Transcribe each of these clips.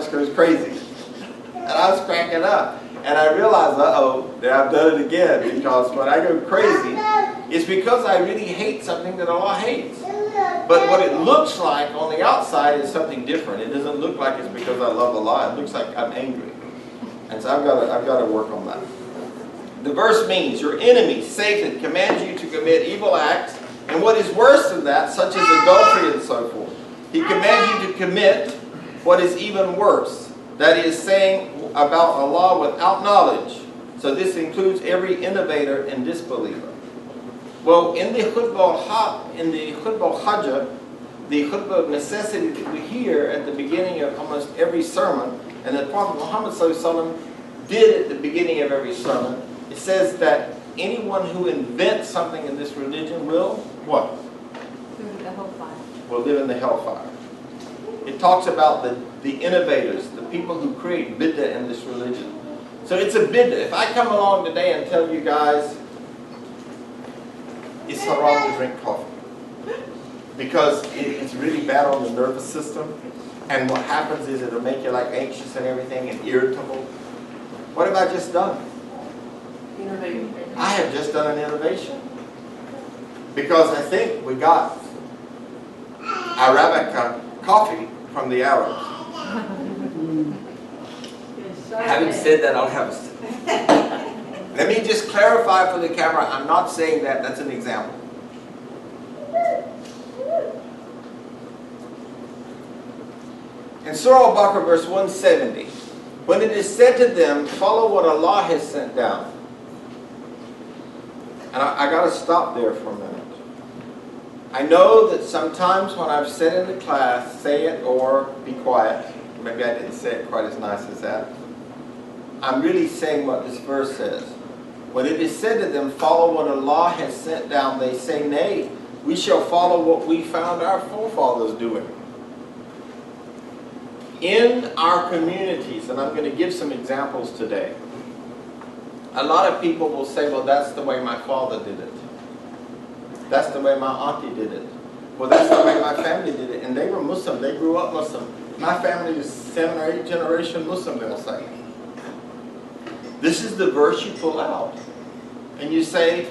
else goes crazy. And I was cracking up. And I realized, uh-oh, that I've done it again. Because when I go crazy, it's because I really hate something that Allah hates. But what it looks like on the outside is something different. It doesn't look like it's because I love Allah. It looks like I'm angry. And so I've got to work on that. The verse means your enemy, Satan, commands you to commit evil acts, and what is worse than that, such as adultery and so forth. He commands you to commit what is even worse, that is, saying about Allah without knowledge. So this includes every innovator and disbeliever. Well, in the khutbah al-hajjah, the khutbah of necessity that we hear at the beginning of almost every sermon, and that Prophet Muhammad ﷺ did at the beginning of every sermon, it says that anyone who invents something in this religion will, what? Live in the hellfire. Will live in the hellfire. It talks about the innovators, the people who create bid'ah in this religion. So it's a bid'ah. If I come along today and tell you guys, it's haram to drink coffee because it's really bad on the nervous system, and what happens is it'll make you like anxious and everything and irritable. What have I just done? Innovation. I have just done an innovation, because I think we got Arabica coffee from the Arabs. Having said that, I'll have a sip. Let me just clarify for the camera, I'm not saying that, that's an example. In Surah Al-Baqarah verse 170, when it is said to them, follow what Allah has sent down. And I got to stop there for a minute. I know that sometimes when I've said in the class, say it or be quiet, maybe I didn't say it quite as nice as that, I'm really saying what this verse says. When it is said to them, follow what Allah has sent down, they say, nay, we shall follow what we found our forefathers doing. In our communities, and I'm going to give some examples today, a lot of people will say, well, that's the way my father did it. That's the way my auntie did it. Well, that's the way my family did it. And they were Muslim. They grew up Muslim. My family is 7 or 8 generation Muslim, they'll say. This is the verse you pull out. And you say,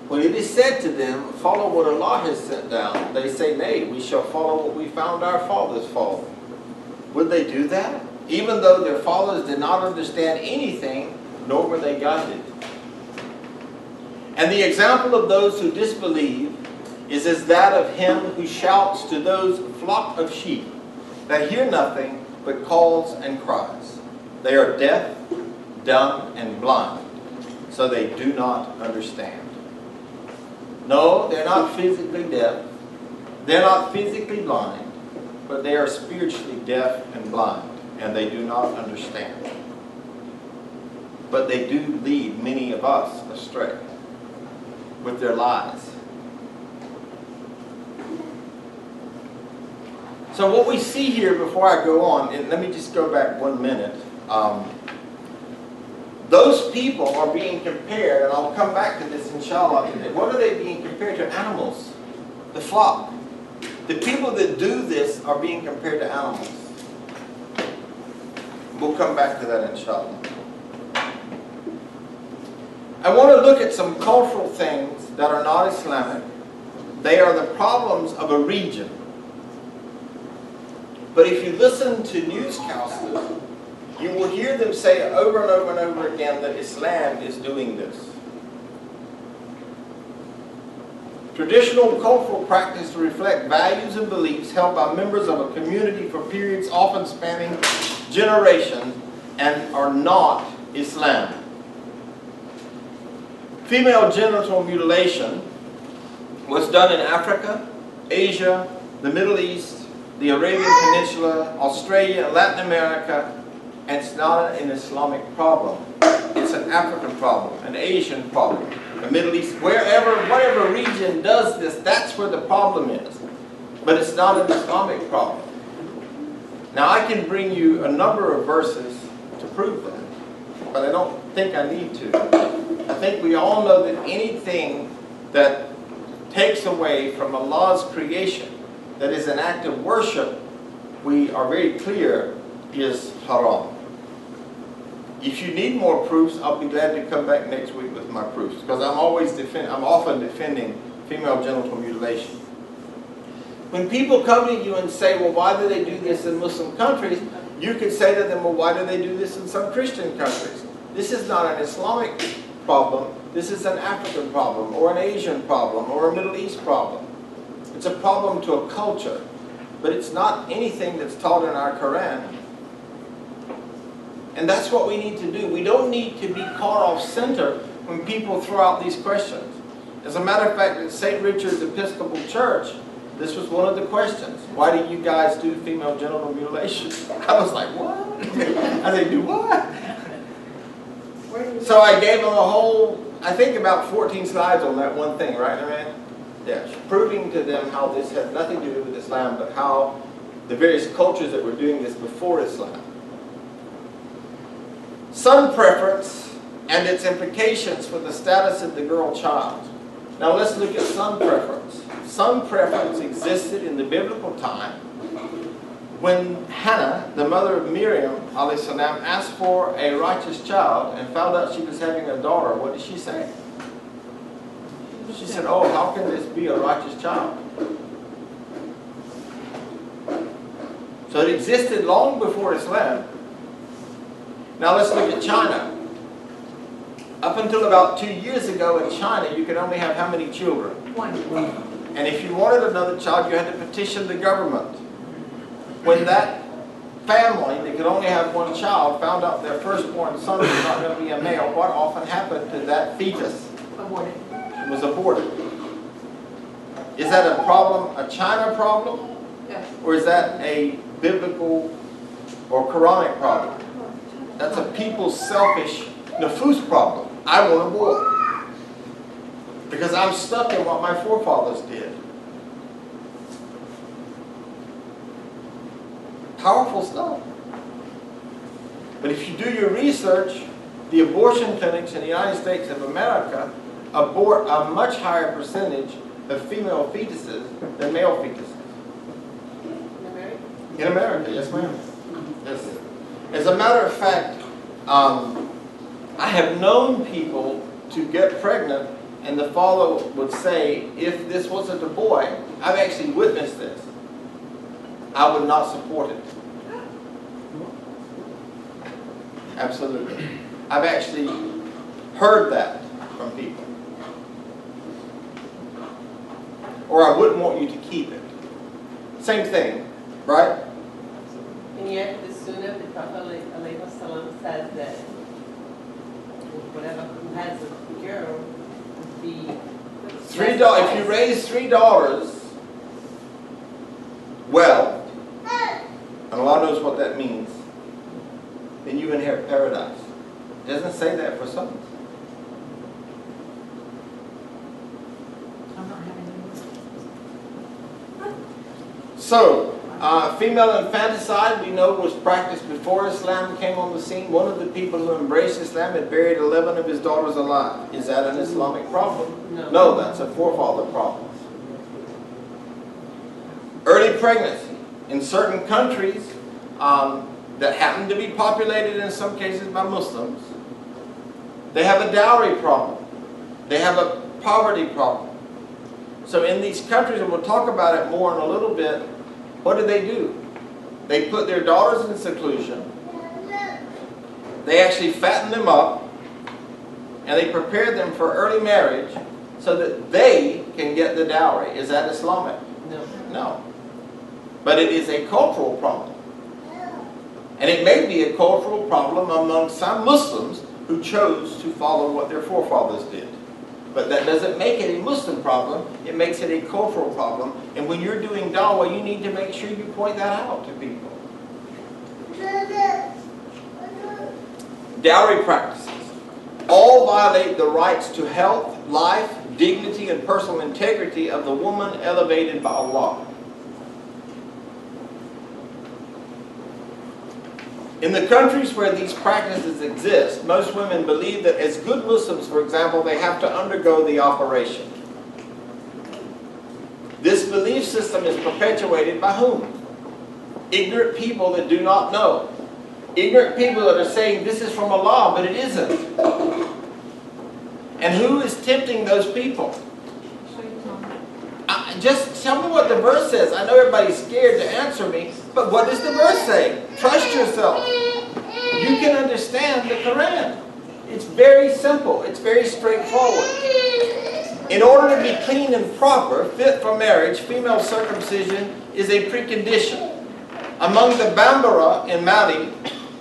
when it is said to them, follow what Allah has sent down, they say, nay, we shall follow what we found our fathers follow. Would they do that? Even though their fathers did not understand anything, nor were they guided. And the example of those who disbelieve is as that of him who shouts to those flock of sheep that hear nothing but calls and cries. They are deaf, dumb, and blind, so they do not understand. No, they're not physically deaf. They're not physically blind, but they are spiritually deaf and blind, and they do not understand. But they do lead many of us astray with their lies. So what we see here, before I go on, and let me just go back 1 minute. Those people are being compared, and I'll come back to this inshallah today. What are they being compared to? Animals. The flock. The people that do this are being compared to animals. We'll come back to that inshallah. I want to look at some cultural things that are not Islamic. They are the problems of a region. But if you listen to newscasters, you will hear them say over and over and over again that Islam is doing this. Traditional cultural practice to reflect values and beliefs held by members of a community for periods often spanning generations and are not Islam. Female genital mutilation was done in Africa, Asia, the Middle East, the Arabian Peninsula, Australia, Latin America, and it's not an Islamic problem. It's an African problem, an Asian problem, the Middle East, whatever region does this, that's where the problem is. But it's not an Islamic problem. Now I can bring you a number of verses to prove that, but I don't think I need to. I think we all know that anything that takes away from Allah's creation, that is an act of worship, we are very clear is haram. If you need more proofs, I'll be glad to come back next week with my proofs, because I'm often defending female genital mutilation. When people come to you and say, well, why do they do this in Muslim countries? You could say to them, well, why do they do this in some Christian countries? This is not an Islamic problem. This is an African problem, or an Asian problem, or a Middle East problem. It's a problem to a culture, but it's not anything that's taught in our Quran. And that's what we need to do. We don't need to be caught off center when people throw out these questions. As a matter of fact, at St. Richard's Episcopal Church, this was one of the questions. Why do you guys do female genital mutilation? I was like, what? I said, do what? So I gave them a whole, I think about 14 slides on that one thing, right, man? Yeah, proving to them how this has nothing to do with Islam, but how the various cultures that were doing this before Islam. Son preference and its implications for the status of the girl child. Now let's look at son preference. Son preference existed in the biblical time when Hannah, the mother of Miriam, ﷺ, asked for a righteous child and found out she was having a daughter. What did she say? She said, oh, how can this be a righteous child? So it existed long before Islam. Now let's look at China. Up until about 2 years ago in China, you could only have how many children? One. And if you wanted another child, you had to petition the government. When that family that could only have one child found out their firstborn son was not going to be a male, what often happened to that fetus? Aborted. It was aborted. Is that a problem, a China problem? Yes. Or is that a biblical or Quranic problem? That's a people's selfish nafus problem. I want a boy. Because I'm stuck in what my forefathers did. Powerful stuff. But if you do your research, the abortion clinics in the United States of America abort a much higher percentage of female fetuses than male fetuses. In America? In America, yes ma'am. Yes. As a matter of fact, I have known people to get pregnant and the father would say, if this wasn't a boy, I've actually witnessed this, I would not support it. Absolutely. I've actually heard that from people. Or I wouldn't want you to keep it. Same thing, right? And yet, the Sunnah, the Prophet ﷺ says that whatever who has a girl would be If you raise 3 daughters, well, and Allah knows what that means, then you inherit paradise. It doesn't say that for sons. I'm not having any. So, female infanticide, we know, was practiced before Islam came on the scene. One of the people who embraced Islam had buried 11 of his daughters alive. Is that an Islamic problem? No. No, that's a forefather problem. Early pregnancy. In certain countries that happen to be populated in some cases by Muslims, they have a dowry problem. They have a poverty problem. So in these countries, and we'll talk about it more in a little bit, what do? They put their daughters in seclusion. They actually fatten them up, and they prepare them for early marriage so that they can get the dowry. Is that Islamic? No. No. But it is a cultural problem. And it may be a cultural problem among some Muslims who chose to follow what their forefathers did. But that doesn't make it a Muslim problem, it makes it a cultural problem. And when you're doing dawah, you need to make sure you point that out to people. Dowry practices all violate the rights to health, life, dignity, and personal integrity of the woman elevated by Allah. In the countries where these practices exist, most women believe that as good Muslims, for example, they have to undergo the operation. This belief system is perpetuated by whom? Ignorant people that do not know. Ignorant people that are saying this is from Allah, but it isn't. And who is tempting those people? Just tell me what the verse says. I know everybody's scared to answer me, but what does the verse say? Trust yourself. You can understand the Quran. It's very simple. It's very straightforward. In order to be clean and proper, fit for marriage, female circumcision is a precondition. Among the Bambara in Mali,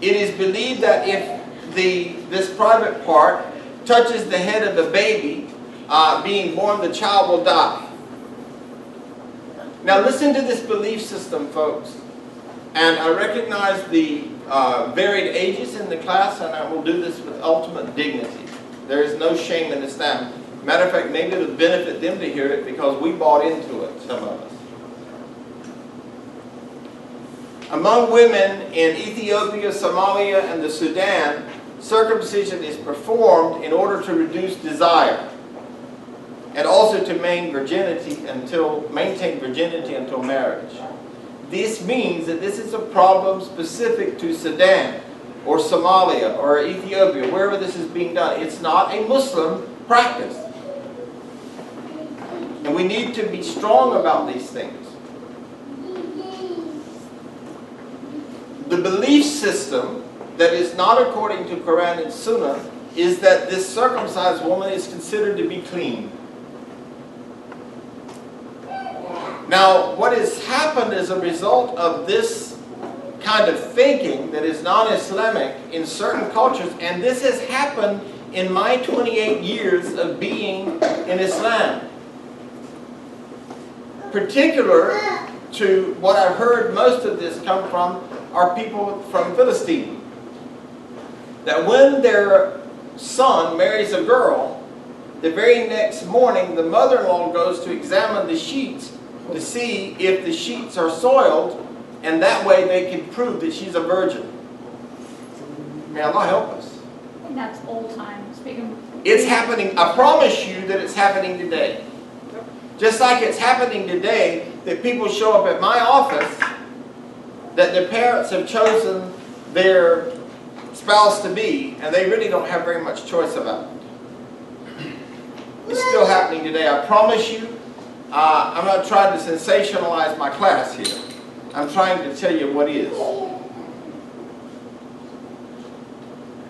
it is believed that if this private part touches the head of the baby being born, the child will die. Now listen to this belief system, folks. And I recognize the varied ages in the class, and I will do this with ultimate dignity. There is no shame in Islam. Matter of fact, maybe it would benefit them to hear it because we bought into it, some of us. Among women in Ethiopia, Somalia, and the Sudan, circumcision is performed in order to reduce desire and also to maintain virginity until marriage. This means that this is a problem specific to Sudan or Somalia or Ethiopia, wherever this is being done. It's not a Muslim practice. And we need to be strong about these things. The belief system that is not according to Quran and Sunnah is that this circumcised woman is considered to be clean. Now, what has happened as a result of this kind of thinking that is non-Islamic in certain cultures, and this has happened in my 28 years of being in Islam, particular to what I've heard most of this come from are people from Philistine. That when their son marries a girl, the very next morning the mother-in-law goes to examine the sheets to see if the sheets are soiled, and that way they can prove that she's a virgin. May Allah help us. And that's old times. It's happening. I promise you that it's happening today. Just like it's happening today that people show up at my office that their parents have chosen their spouse-to-be, and they really don't have very much choice about it. It's still happening today. I promise you. I'm not trying to sensationalize my class here. I'm trying to tell you what is.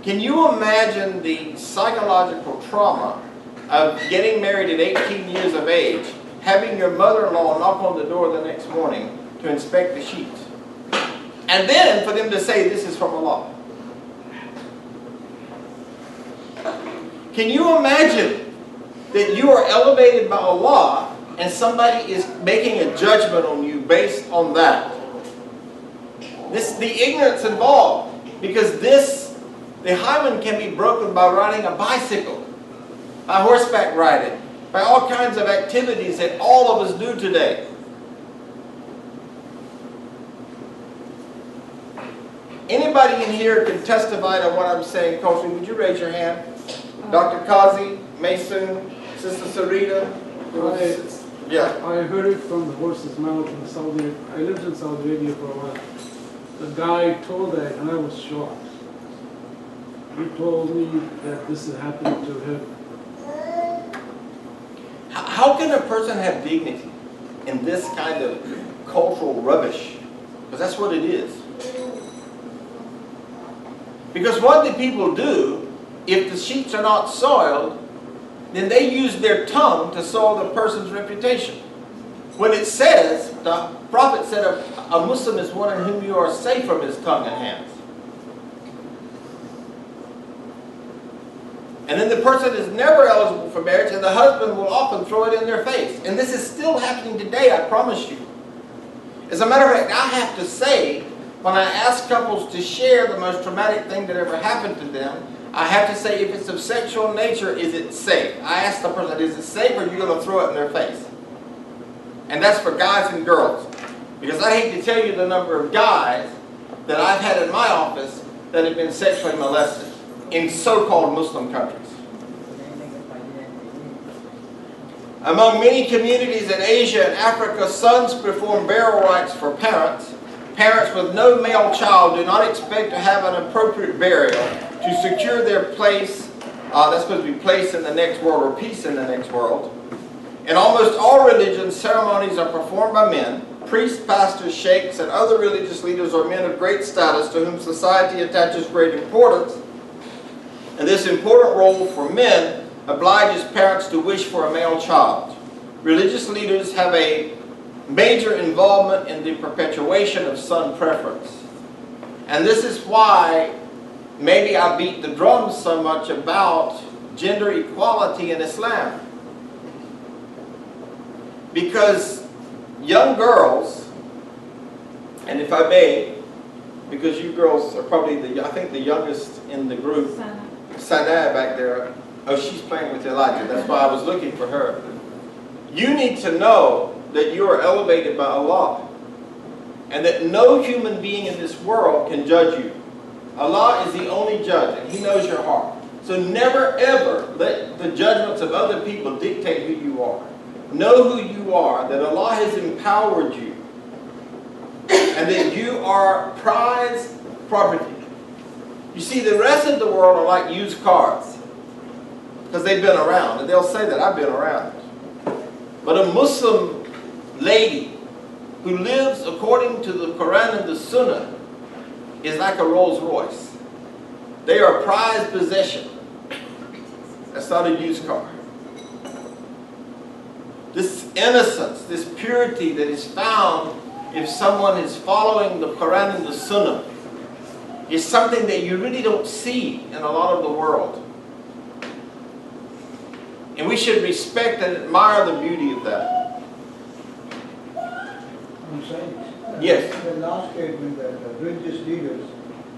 Can you imagine the psychological trauma of getting married at 18 years of age, having your mother-in-law knock on the door the next morning to inspect the sheets, and then for them to say this is from Allah? Can you imagine that you are elevated by Allah and somebody is making a judgment on you based on that? The ignorance involved, because the hymen can be broken by riding a bicycle, by horseback riding, by all kinds of activities that all of us do today. Anybody in here can testify to what I'm saying culturally. Would you raise your hand? Dr. Kazi, Mason, Sister Sarita. Yeah. I heard it from the horse's mouth in Saudi. I lived in Saudi Arabia for a while. The guy told that, and I was shocked. He told me that this had happened to him. How can a person have dignity in this kind of cultural rubbish? Because that's what it is. Because what do people do if the sheets are not soiled? Then they use their tongue to soil the person's reputation. When it says, the Prophet said a Muslim is one in whom you are safe from his tongue and hands. And then the person is never eligible for marriage, and the husband will often throw it in their face. And this is still happening today, I promise you. As a matter of fact, I have to say, when I ask couples to share the most traumatic thing that ever happened to them, I have to say, if it's of sexual nature, is it safe? I ask the person, is it safe, or are you going to throw it in their face? And that's for guys and girls. Because I hate to tell you the number of guys that I've had in my office that have been sexually molested in so-called Muslim countries. Among many communities in Asia and Africa, sons perform burial rites for parents Parents with no male child do not expect to have an appropriate burial to secure their place, that's supposed to be place in the next world or peace in the next world. In almost all religions, ceremonies are performed by men. Priests, pastors, sheikhs, and other religious leaders are men of great status to whom society attaches great importance. And this important role for men obliges parents to wish for a male child. Religious leaders have a major involvement in the perpetuation of son preference. And this is why maybe I beat the drums so much about gender equality in Islam. Because young girls, and if I may, because you girls are probably I think the youngest in the group, Sana back there, oh, she's playing with Elijah, that's why I was looking for her. You need to know that you are elevated by Allah, and that no human being in this world can judge you. Allah is the only judge, and He knows your heart. So never ever let the judgments of other people dictate who you are. Know who you are, that Allah has empowered you, and that you are prized property. You see, the rest of the world are like used cars, because they've been around, and they'll say that I've been around. But a Muslim lady who lives according to the Quran and the Sunnah is like a Rolls Royce. They are a prized possession. That's not a used car. This innocence, this purity that is found if someone is following the Quran and the Sunnah is something that you really don't see in a lot of the world. And we should respect and admire the beauty of that. I'm saying, Yes. the last statement that the religious leaders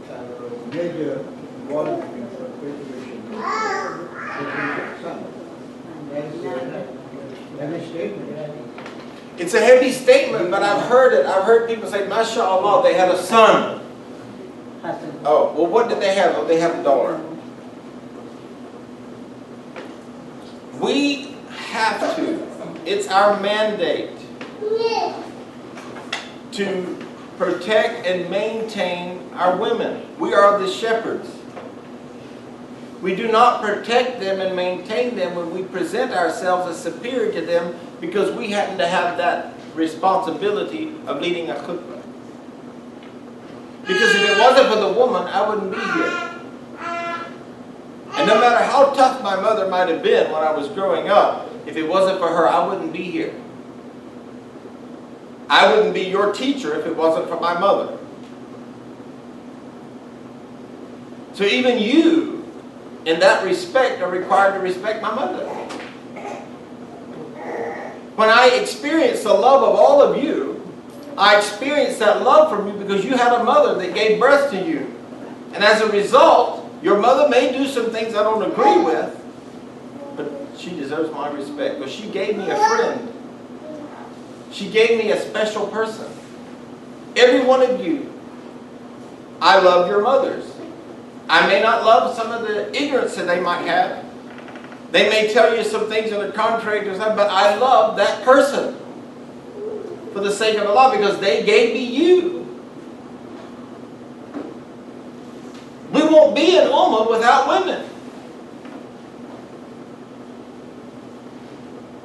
have a major involvement in perpetuation of the son. That is a heavy statement. It's a heavy statement, but I've heard it. I've heard people say, MashaAllah, they had a son. Oh, well, what did they have? Oh, they have a daughter. We have to. It's our mandate to protect and maintain our women. We are the shepherds. We do not protect them and maintain them when we present ourselves as superior to them because we happen to have that responsibility of leading a khutbah. Because if it wasn't for the woman, I wouldn't be here. And no matter how tough my mother might have been when I was growing up, if it wasn't for her, I wouldn't be here. I wouldn't be your teacher if it wasn't for my mother. So even you, in that respect, are required to respect my mother. When I experienced the love of all of you, I experienced that love from you because you had a mother that gave birth to you. And as a result, your mother may do some things I don't agree with, but she deserves my respect because she gave me a friend. She gave me a special person. Every one of you, I love your mothers. I may not love some of the ignorance that they might have. They may tell you some things that are contrary to that, but I love that person for the sake of Allah because they gave me you. We won't be an ummah without women.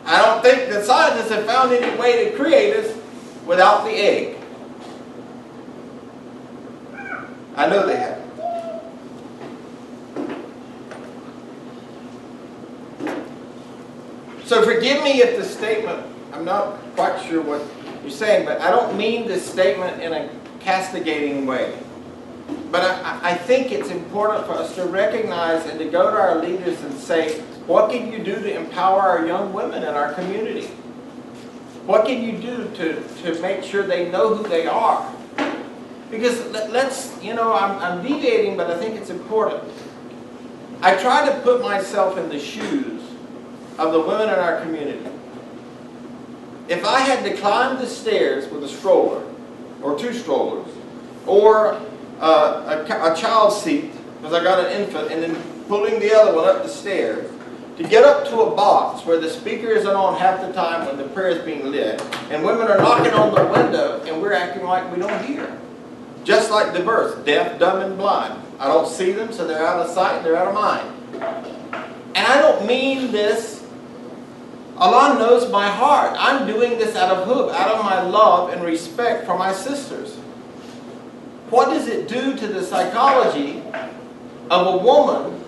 I don't think that scientists have found any way to create us without the egg. I know they haven't. So forgive me if the statement, I'm not quite sure what you're saying, but I don't mean this statement in a castigating way. But I think it's important for us to recognize and to go to our leaders and say, what can you do to empower our young women in our community? What can you do to make sure they know who they are? Because let's, I'm deviating, but I think it's important. I try to put myself in the shoes of the women in our community. If I had to climb the stairs with a stroller, or two strollers, or a child seat, because I got an infant, and then pulling the other one up the stairs, to get up to a box where the speaker isn't on half the time when the prayer is being lit, and women are knocking on the window, and we're acting like we don't hear. Just like the verse, deaf, dumb, and blind. I don't see them, so they're out of sight and they're out of mind. And I don't mean this. Allah knows my heart. I'm doing this out of hub, out of my love and respect for my sisters. What does it do to the psychology of a woman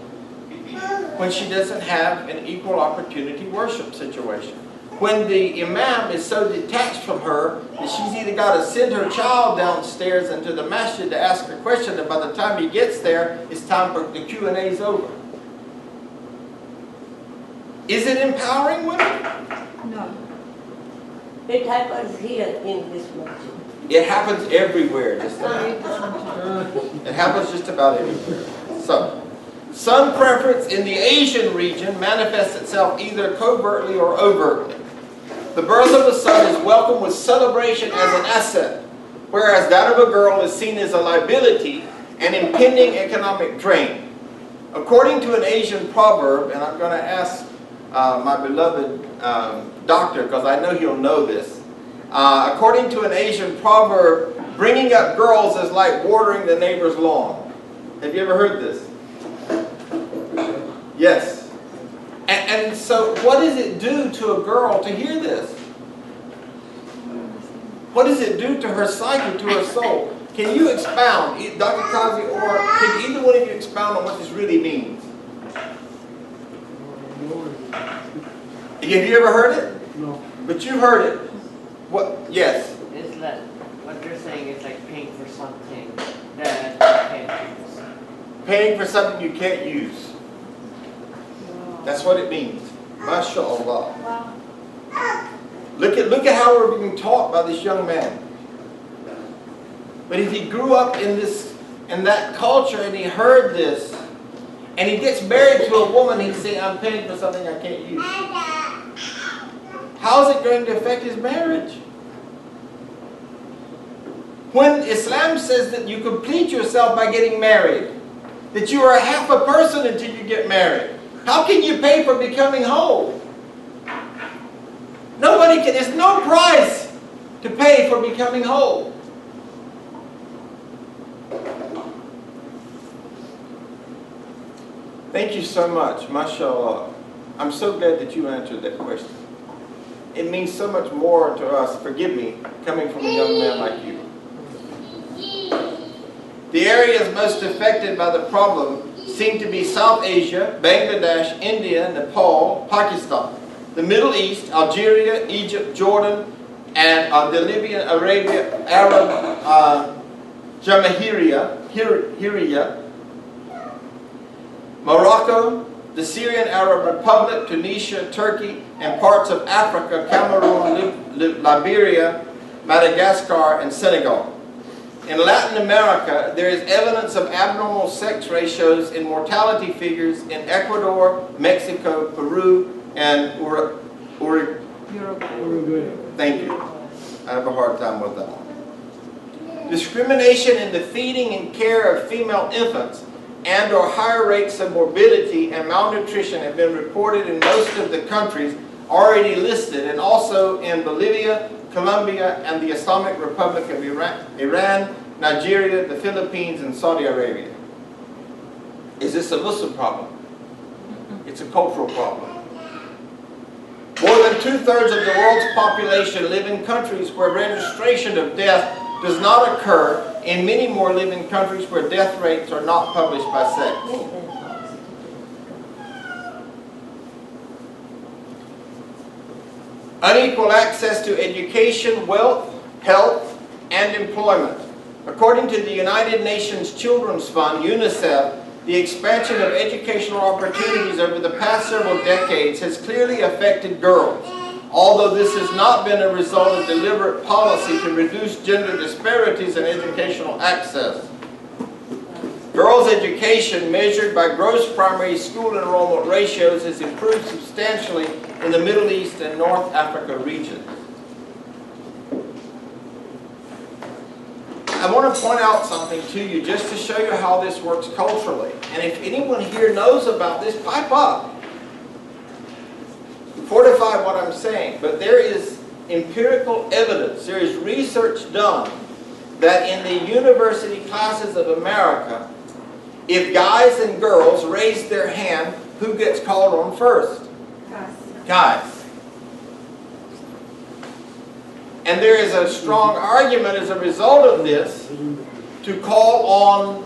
when she doesn't have an equal opportunity worship situation? When the imam is so detached from her that she's either got to send her child downstairs into the masjid to ask her question, and by the time he gets there, it's time for the Q&A's over. Is it empowering women? No. It happens here in this masjid. It happens everywhere. Just about. It happens just about everywhere. So, sun preference in the Asian region manifests itself either covertly or overtly. The birth of a son is welcomed with celebration as an asset, whereas that of a girl is seen as a liability and impending economic drain. According to an Asian proverb, and I'm going to ask my beloved doctor, because I know he'll know this. According to an Asian proverb, bringing up girls is like watering the neighbor's lawn. Have you ever heard this? Yes. And so what does it do to a girl to hear this? What does it do to her psyche, to her soul? Can you expound, Dr. Kazi, or can either one of you expound on what this really means? Have you ever heard it? No. But you've heard it. What? Yes. It's like, what you're saying is like paying for something that you can't use. Paying for something you can't use. That's what it means. MashaAllah. Wow. Look at how we're being taught by this young man. But if he grew up in that culture and he heard this, and he gets married to a woman, he'd say, I'm paying for something I can't use. How is it going to affect his marriage? When Islam says that you complete yourself by getting married, that you are half a person until you get married, how can you pay for becoming whole? Nobody can. There's no price to pay for becoming whole. Thank you so much, mashallah. I'm so glad that you answered that question. It means so much more to us, forgive me, coming from a young man like you. The areas most affected by the problem seem to be South Asia, Bangladesh, India, Nepal, Pakistan, the Middle East, Algeria, Egypt, Jordan, and the Libyan, Arabia, Arab, Jamahiriya, Morocco, the Syrian Arab Republic, Tunisia, Turkey, and parts of Africa, Cameroon, Liberia, Madagascar, and Senegal. In Latin America, there is evidence of abnormal sex ratios in mortality figures in Ecuador, Mexico, Peru, and Uruguay. Thank you. I have a hard time with that one. Discrimination in the feeding and care of female infants and or higher rates of morbidity and malnutrition have been reported in most of the countries already listed, and also in Bolivia, Colombia, and the Islamic Republic of Iran, Nigeria, the Philippines, and Saudi Arabia. Is this a Muslim problem? It's a cultural problem. More than 2/3 of the world's population live in countries where registration of death does not occur, and many more live in countries where death rates are not published by sex. Unequal access to education, wealth, health, and employment. According to the United Nations Children's Fund, UNICEF, the expansion of educational opportunities over the past several decades has clearly affected girls, although this has not been a result of deliberate policy to reduce gender disparities in educational access. Girls' education measured by gross primary school enrollment ratios has improved substantially in the Middle East and North Africa regions. I want to point out something to you just to show you how this works culturally. And if anyone here knows about this, pipe up. fortify what I'm saying, but there is empirical evidence, there is research done that in the university classes of America, if guys and girls raise their hand, who gets called on first? Guys. And there is a strong argument as a result of this to call on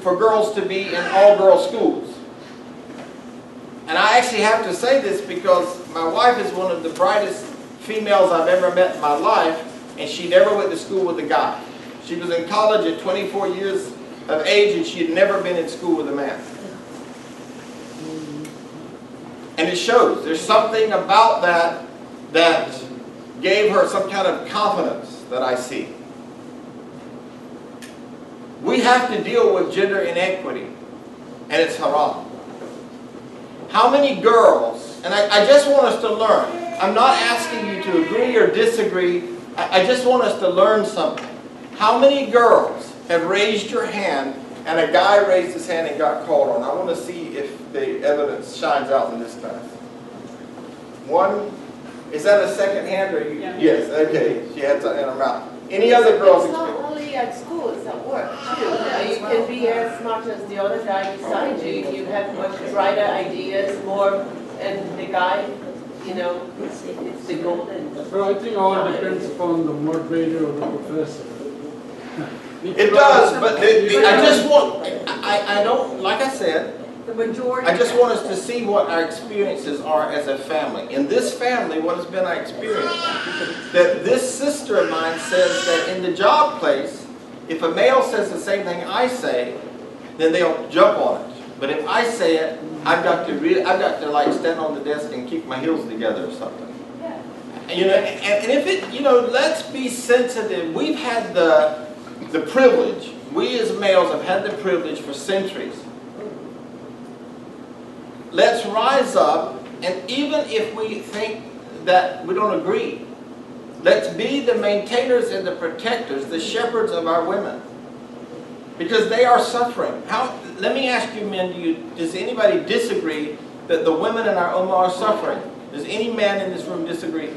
for girls to be in all-girls schools. And I actually have to say this because my wife is one of the brightest females I've ever met in my life, and she never went to school with a guy. She was in college at 24 years of age, and she had never been in school with a man. And it shows. There's something about that gave her some kind of confidence that I see. We have to deal with gender inequity, and it's haram. How many girls, and I just want us to learn. I'm not asking you to agree or disagree. I just want us to learn something. How many girls have raised your hand and a guy raised his hand and got called on? I want to see if the evidence shines out in this class. One. Is that a second hand or you? Yeah. Yes, okay. She had something in her mouth. Any other girls It's not experience? only at school, it's at work too. You can be as smart as the other guy beside you. You have much brighter ideas, more, and the guy, you know, it's the golden. But I think all depends upon the moderator or the professor. It does, but I just want, I don't, like I said, The majority. I just want us to see what our experiences are as a family. In this family, what has been our experience? That this sister of mine says that in the job place, if a male says the same thing I say, then they'll jump on it. But if I say it, I've got to like stand on the desk and keep my heels together or something. You know, and if it, you know, let's be sensitive. We've had the privilege. We as males have had the privilege for centuries. Let's rise up, and even if we think that we don't agree, let's be the maintainers and the protectors, the shepherds of our women. Because they are suffering. Let me ask you men, does anybody disagree that the women in our ummah are suffering? Does any man in this room disagree?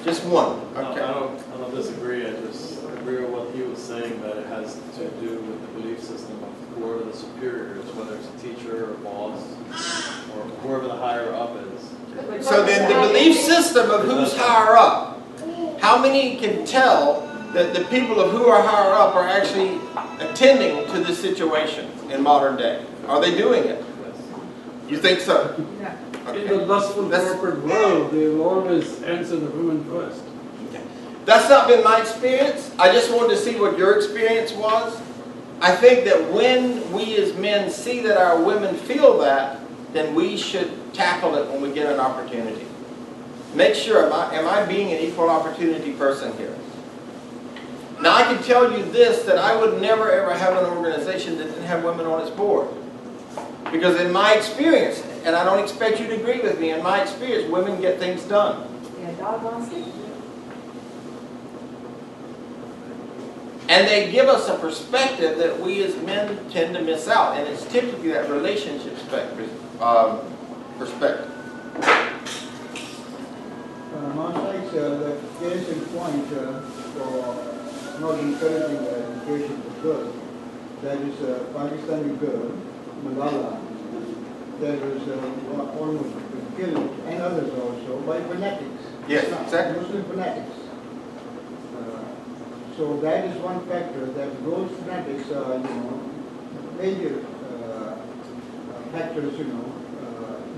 Just one. Okay. I don't disagree. I just agree with what he was saying, that it has to do with the belief system of whoever the superior is, whether it's a teacher or boss or whoever the higher up is. So then the belief system of who's higher up, how many can tell that the people of who are higher up are actually attending to this situation in modern day? Are they doing it? You think so? Yeah. In the lustful corporate world, they will always answer the women first. That's not been my experience. I just wanted to see what your experience was. I think that when we as men see that our women feel that, then we should tackle it when we get an opportunity. Make sure, am I being an equal opportunity person here? Now I can tell you this, that I would never ever have an organization that didn't have women on its board. Because in my experience, and I don't expect you to agree with me, in my experience, women get things done. Yeah, God wants it. And they give us a perspective that we as men tend to miss out. And it's typically that relationship perspective. Master, the case in point for not encouraging the education of girls, that is a Pakistani girl, Malala, that was almost killed, and others also, by fanatics. Yes, exactly. Muslim fanatics. So that is one factor, that those fanatics are, major factors,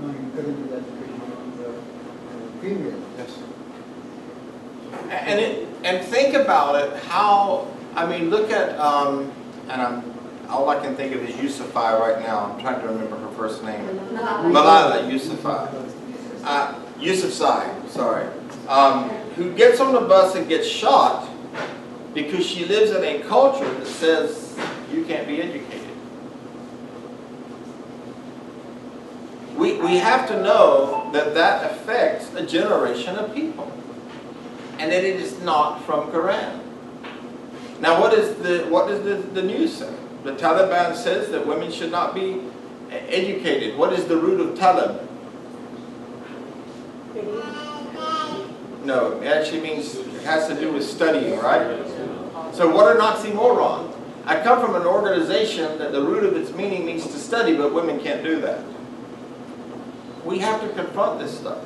not encouraging the education of the female. Yes. And think about it, how, I mean, look at, all I can think of is Yusufai right now. I'm trying to remember her first name. Malala Yousafzai. Yousafzai, sorry. Who gets on the bus and gets shot because she lives in a culture that says you can't be educated. We have to know that that affects a generation of people, and that it is not from Quran. Now, what does the news say? The Taliban says that women should not be educated. What is the root of Talib? No, it actually means, it has to do with studying, right? So what are oxymoron? I come from an organization that the root of its meaning means to study, but women can't do that. We have to confront this stuff.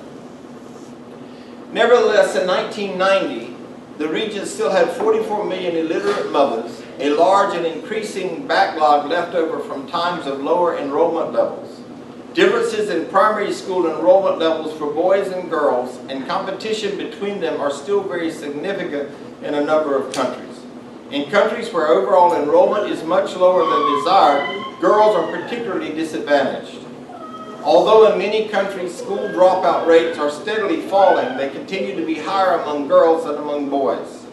Nevertheless, in 1990, the region still had 44 million illiterate mothers, a large and increasing backlog left over from times of lower enrollment levels. Differences in primary school enrollment levels for boys and girls and competition between them are still very significant in a number of countries. In countries where overall enrollment is much lower than desired, girls are particularly disadvantaged. Although in many countries school dropout rates are steadily falling, they continue to be higher among girls than among boys.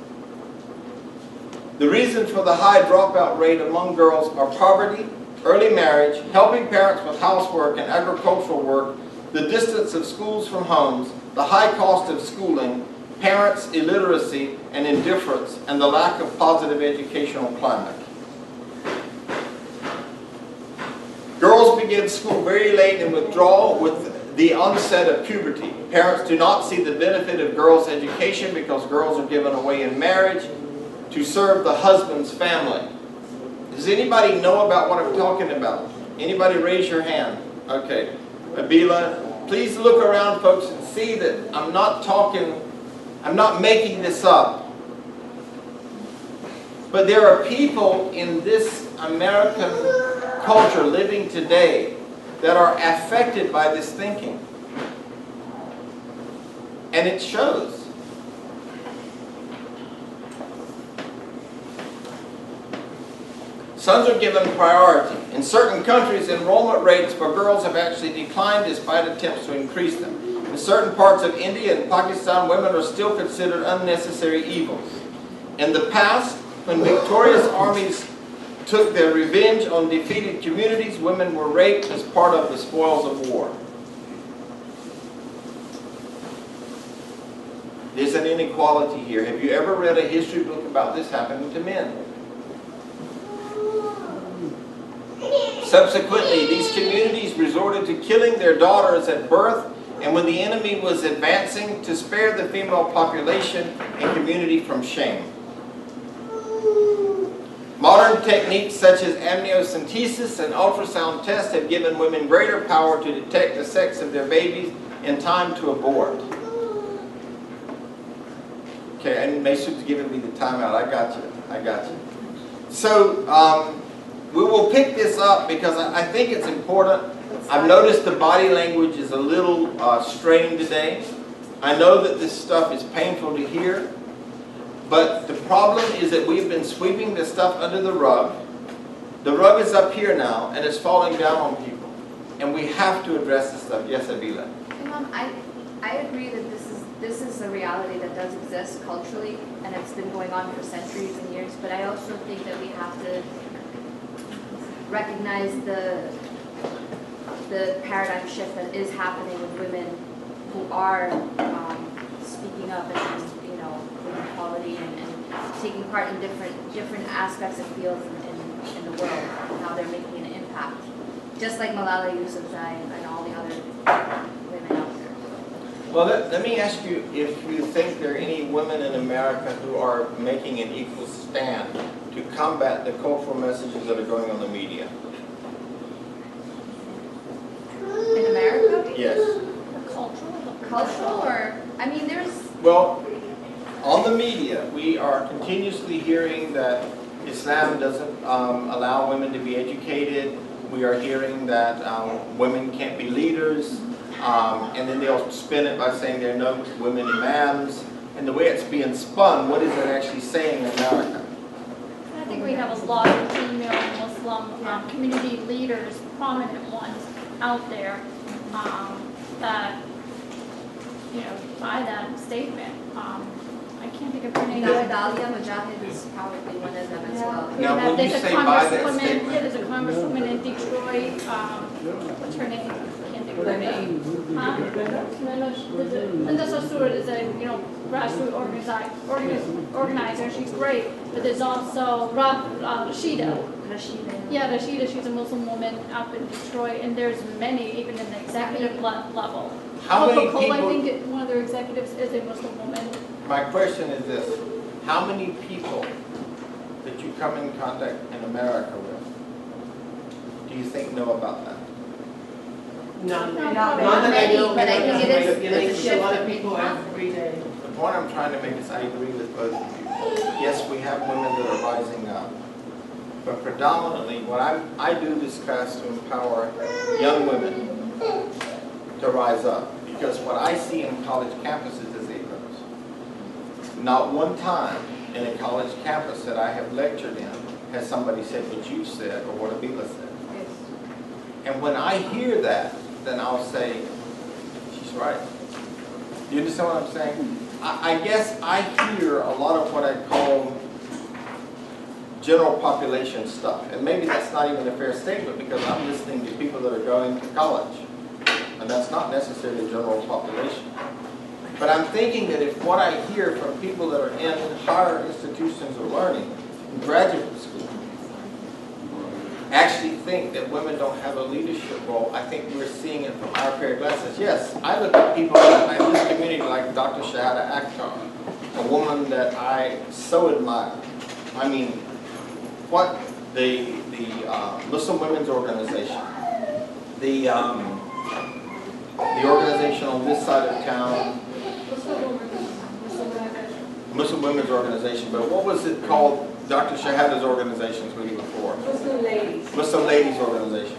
The reasons for the high dropout rate among girls are poverty, early marriage, helping parents with housework and agricultural work, the distance of schools from homes, the high cost of schooling, parents' illiteracy and indifference, and the lack of positive educational climate. Girls begin school very late and withdraw with the onset of puberty. Parents do not see the benefit of girls' education because girls are given away in marriage to serve the husband's family. Does anybody know about what I'm talking about? Anybody raise your hand? Okay. Abila, please look around, folks, and see that I'm not making this up. But there are people in this American culture living today that are affected by this thinking. And it shows. Sons are given priority. In certain countries, enrollment rates for girls have actually declined despite attempts to increase them. In certain parts of India and Pakistan, women are still considered unnecessary evils. In the past, when victorious armies took their revenge on defeated communities, women were raped as part of the spoils of war. There's an inequality here. Have you ever read a history book about this happening to men? Subsequently, these communities resorted to killing their daughters at birth, and when the enemy was advancing, to spare the female population and community from shame. Modern techniques such as amniocentesis and ultrasound tests have given women greater power to detect the sex of their babies in time to abort. Okay, and Mason's giving me the timeout. I got you. So, we will pick this up because I think it's important. I've noticed the body language is a little strained today. I know that this stuff is painful to hear, but the problem is that we've been sweeping this stuff under the rug. The rug is up here now, and it's falling down on people. And we have to address this stuff. Yes, Avila? Mom, I agree that this is a reality that does exist culturally, and it's been going on for centuries and years, but I also think that we have to recognize the paradigm shift that is happening with women who are speaking up and with equality and taking part in different aspects and fields in the world and how they're making an impact. Just like Malala Yousafzai and all the other women out there. Well, let me ask you if you think there are any women in America who are making an equal stand to combat the cultural messages that are going on the media. In America? Yes. Cultural or, I mean, there's... Well, on the media, we are continuously hearing that Islam doesn't allow women to be educated. We are hearing that women can't be leaders. And then they'll spin it by saying there are no women imams. And the way it's being spun, what is it actually saying in America? I think we have a lot of female Muslim community leaders, prominent ones out there that, by that statement. I can't think of her name. Dalia Mujahid is probably one of them as well. Now, when you say by that statement... There's a congresswoman in Detroit, what's her name? I can't think Linda Stewart is a, grassroots organizer, she's great, but there's also Rashida. Yeah, Rashida, she's a Muslim woman up in Detroit, and there's many, even in the executive level. How many Cole, I people- think one of their executives is a Muslim woman. My question is this: how many people that you come in contact in America with do you think know about that? None. Not None that I many, know. but I think it is- You know, you it's a see a lot of shift people every day. The point I'm trying to make is I agree with both of you. Yes, we have women that are rising up, but predominantly what I do this class to empower young women to rise up, because what I see in college campuses is ignorance. Not one time in a college campus that I have lectured in has somebody said what you said or what Abila said. And when I hear that, then I'll say, she's right. Do you understand what I'm saying? I guess I hear a lot of what I call general population stuff. And maybe that's not even a fair statement, because I'm listening to people that are going to college. And that's not necessarily the general population. But I'm thinking that if what I hear from people that are in higher institutions of learning, in graduate school, actually think that women don't have a leadership role, I think we're seeing it from our pair of glasses. Yes, I look at people in this community like Dr. Shahada Akhtar, a woman that I so admire. I mean, what the Muslim Women's Organization, the organization on this side of town, Muslim Women's Organization, but what was it called? Dr. Shahada's organizations were even before. Muslim ladies. Muslim Ladies Organization.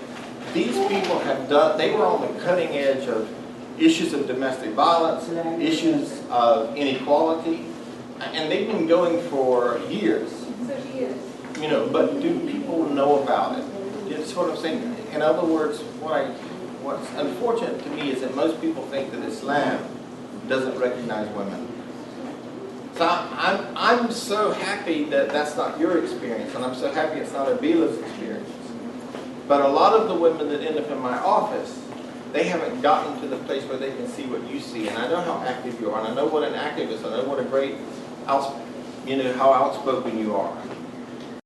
These people have done, they were on the cutting edge of issues of domestic violence, issues of inequality, and they've been going for years. But do people know about it? It's what I'm saying. In other words, what's unfortunate to me is that most people think that Islam doesn't recognize women. So I'm so happy that that's not your experience, and I'm so happy it's not Abila's experience. But a lot of the women that end up in my office, they haven't gotten to the place where they can see what you see. And I know how active you are, and I know what an activist, I know what a great, how outspoken you are.